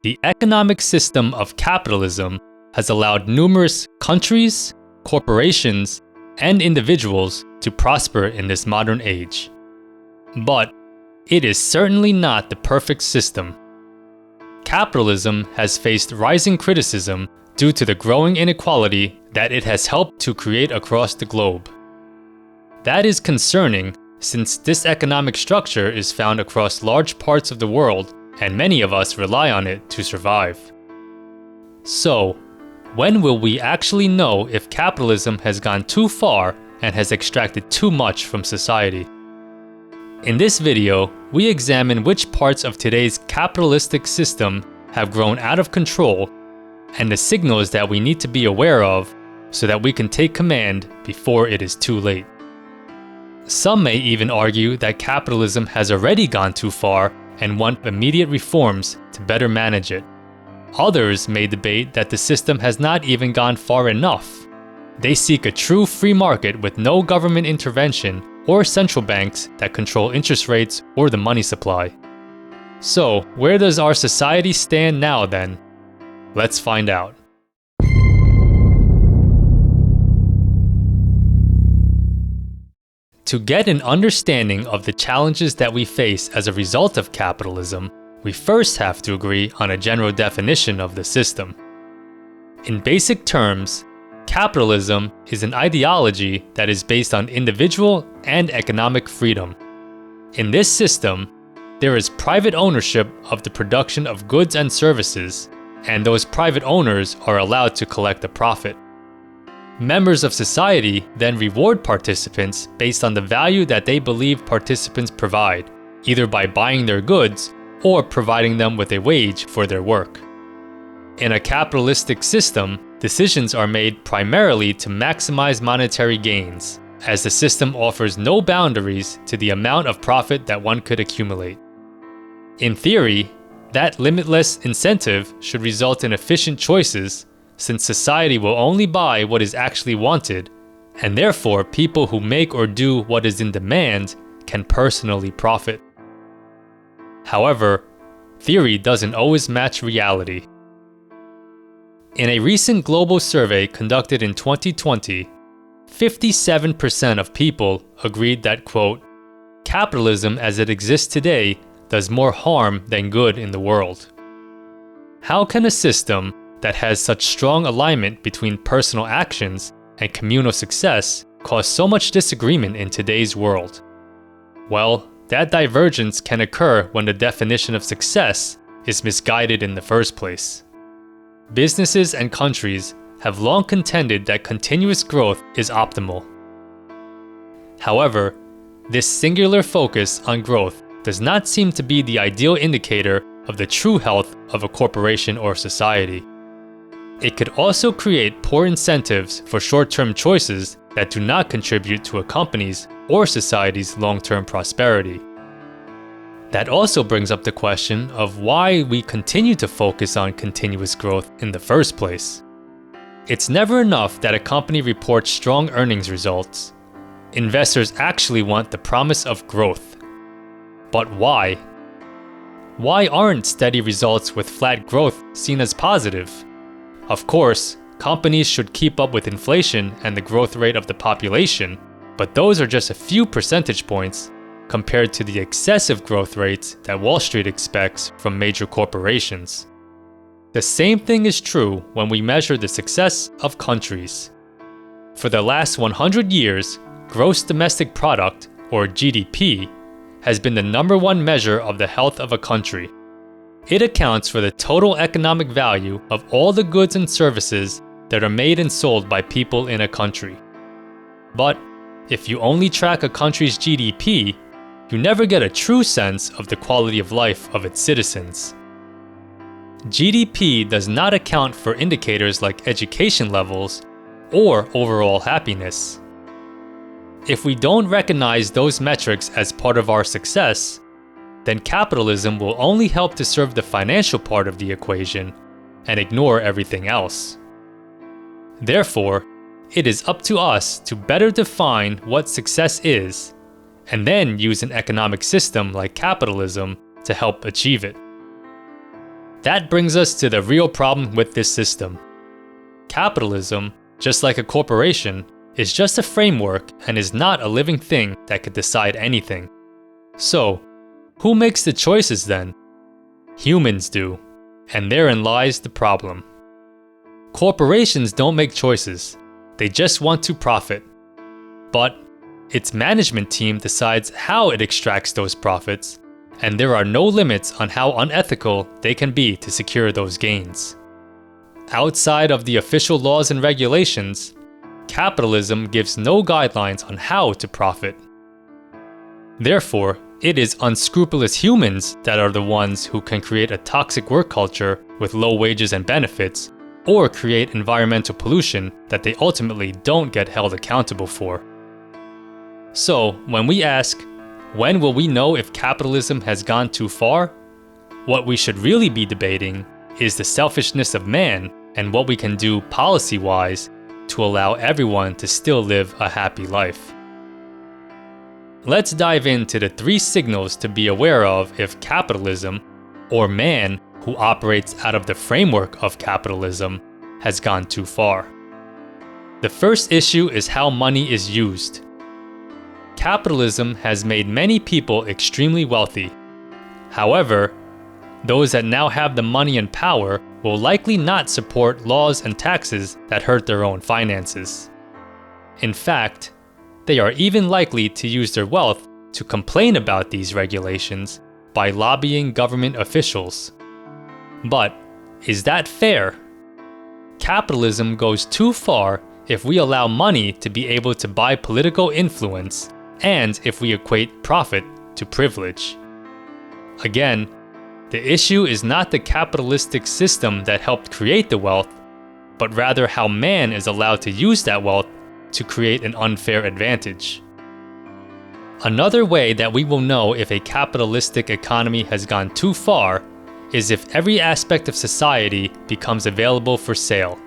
The economic system of capitalism has allowed numerous countries, corporations, and individuals to prosper in this modern age. But it is certainly not the perfect system. Capitalism has faced rising criticism due to the growing inequality that it has helped to create across the globe. That is concerning since this economic structure is found across large parts of the world and many of us rely on it to survive. So, when will we actually know if capitalism has gone too far and has extracted too much from society? In this video, we examine which parts of today's capitalistic system have grown out of control and the signals that we need to be aware of so that we can take command before it is too late. Some may even argue that capitalism has already gone too far and want immediate reforms to better manage it. Others may debate that the system has not even gone far enough. They seek a true free market with no government intervention or central banks that control interest rates or the money supply. So, where does our society stand now then? Let's find out. To get an understanding of the challenges that we face as a result of capitalism, we first have to agree on a general definition of the system. In basic terms, capitalism is an ideology that is based on individual and economic freedom. In this system, there is private ownership of the production of goods and services, and those private owners are allowed to collect a profit. Members of society then reward participants based on the value that they believe participants provide, either by buying their goods or providing them with a wage for their work. In a capitalistic system, decisions are made primarily to maximize monetary gains, as the system offers no boundaries to the amount of profit that one could accumulate. In theory, that limitless incentive should result in efficient choices, since society will only buy what is actually wanted, and therefore people who make or do what is in demand can personally profit. However, theory doesn't always match reality. In a recent global survey conducted in 2020, 57% of people agreed that, quote, capitalism as it exists today does more harm than good in the world. How can a system that has such strong alignment between personal actions and communal success cause so much disagreement in today's world? Well, that divergence can occur when the definition of success is misguided in the first place. Businesses and countries have long contended that continuous growth is optimal. However, this singular focus on growth does not seem to be the ideal indicator of the true health of a corporation or society. It could also create poor incentives for short-term choices that do not contribute to a company's or society's long-term prosperity. That also brings up the question of why we continue to focus on continuous growth in the first place. It's never enough that a company reports strong earnings results. Investors actually want the promise of growth. But why? Why aren't steady results with flat growth seen as positive? Of course, companies should keep up with inflation and the growth rate of the population, but those are just a few percentage points compared to the excessive growth rates that Wall Street expects from major corporations. The same thing is true when we measure the success of countries. For the last 100 years, gross domestic product, or GDP, has been the #1 measure of the health of a country. It accounts for the total economic value of all the goods and services that are made and sold by people in a country. But if you only track a country's GDP, you never get a true sense of the quality of life of its citizens. GDP does not account for indicators like education levels or overall happiness. If we don't recognize those metrics as part of our success, then capitalism will only help to serve the financial part of the equation and ignore everything else. Therefore, it is up to us to better define what success is, and then use an economic system like capitalism to help achieve it. That brings us to the real problem with this system. Capitalism, just like a corporation, is just a framework and is not a living thing that could decide anything. So, who makes the choices then? Humans do, and therein lies the problem. Corporations don't make choices, they just want to profit. But its management team decides how it extracts those profits, and there are no limits on how unethical they can be to secure those gains. Outside of the official laws and regulations, capitalism gives no guidelines on how to profit. Therefore, it is unscrupulous humans that are the ones who can create a toxic work culture with low wages and benefits, or create environmental pollution that they ultimately don't get held accountable for. So, when we ask, when will we know if capitalism has gone too far? What we should really be debating is the selfishness of man and what we can do policy-wise to allow everyone to still live a happy life. Let's dive into the 3 signals to be aware of if capitalism, or man who operates out of the framework of capitalism, has gone too far. The first issue is how money is used. Capitalism has made many people extremely wealthy. However, those that now have the money and power will likely not support laws and taxes that hurt their own finances. In fact, they are even likely to use their wealth to complain about these regulations by lobbying government officials. But is that fair? Capitalism goes too far if we allow money to be able to buy political influence and if we equate profit to privilege. Again, the issue is not the capitalistic system that helped create the wealth, but rather how man is allowed to use that wealth to create an unfair advantage. Another way that we will know if a capitalistic economy has gone too far is if every aspect of society becomes available for sale.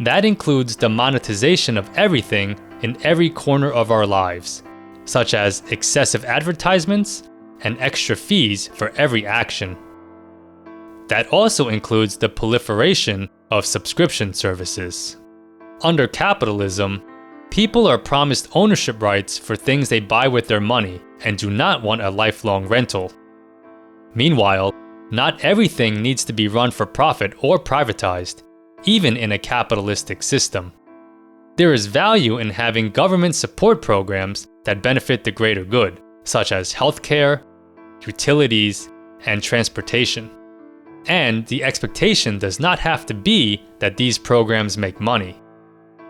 That includes the monetization of everything in every corner of our lives, such as excessive advertisements and extra fees for every action. That also includes the proliferation of subscription services. Under capitalism, people are promised ownership rights for things they buy with their money and do not want a lifelong rental. Meanwhile, not everything needs to be run for profit or privatized, even in a capitalistic system. There is value in having government support programs that benefit the greater good, such as healthcare, utilities, and transportation. And the expectation does not have to be that these programs make money.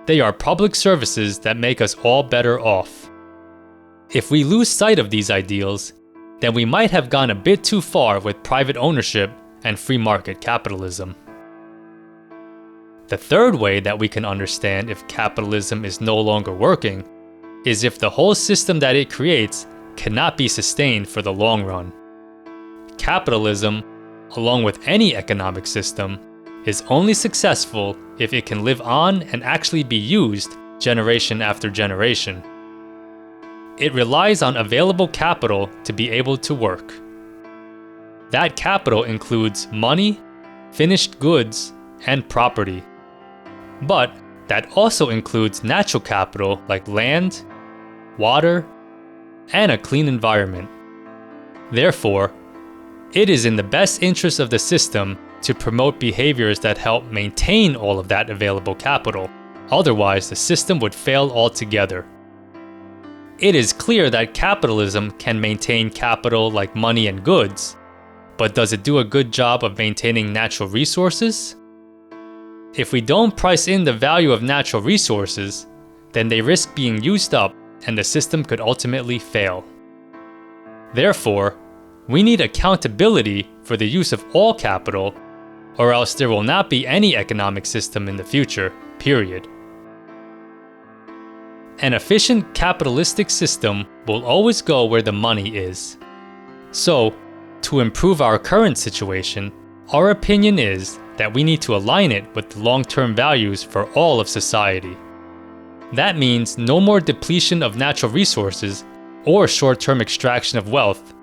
They are public services that make us all better off. If we lose sight of these ideals, then we might have gone a bit too far with private ownership and free market capitalism. The third way that we can understand if capitalism is no longer working is if the whole system that it creates cannot be sustained for the long run. Capitalism, along with any economic system, is only successful if it can live on and actually be used generation after generation. It relies on available capital to be able to work. That capital includes money, finished goods, and property. But that also includes natural capital like land, water, and a clean environment. Therefore, it is in the best interest of the system to promote behaviors that help maintain all of that available capital. Otherwise, the system would fail altogether. It is clear that capitalism can maintain capital like money and goods, but does it do a good job of maintaining natural resources? If we don't price in the value of natural resources, then they risk being used up and the system could ultimately fail. Therefore, we need accountability for the use of all capital, or else there will not be any economic system in the future, period. An efficient capitalistic system will always go where the money is. So, to improve our current situation, our opinion is that we need to align it with the long-term values for all of society. That means no more depletion of natural resources or short-term extraction of wealth,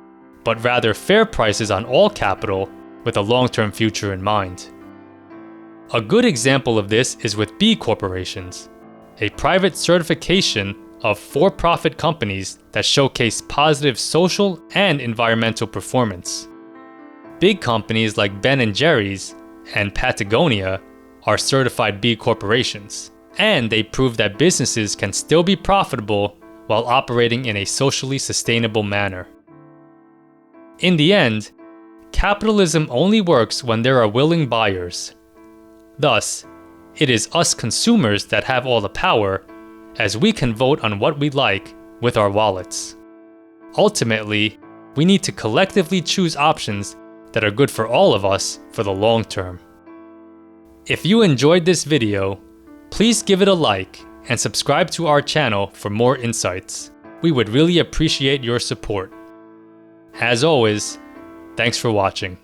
but rather fair prices on all capital with a long-term future in mind. A good example of this is with B corporations, a private certification of for-profit companies that showcase positive social and environmental performance. Big companies like Ben & Jerry's and Patagonia are certified B corporations, and they prove that businesses can still be profitable while operating in a socially sustainable manner. In the end, capitalism only works when there are willing buyers. Thus, it is us consumers that have all the power, as we can vote on what we like with our wallets. Ultimately, we need to collectively choose options that are good for all of us for the long term. If you enjoyed this video, please give it a like and subscribe to our channel for more insights. We would really appreciate your support. As always, thanks for watching.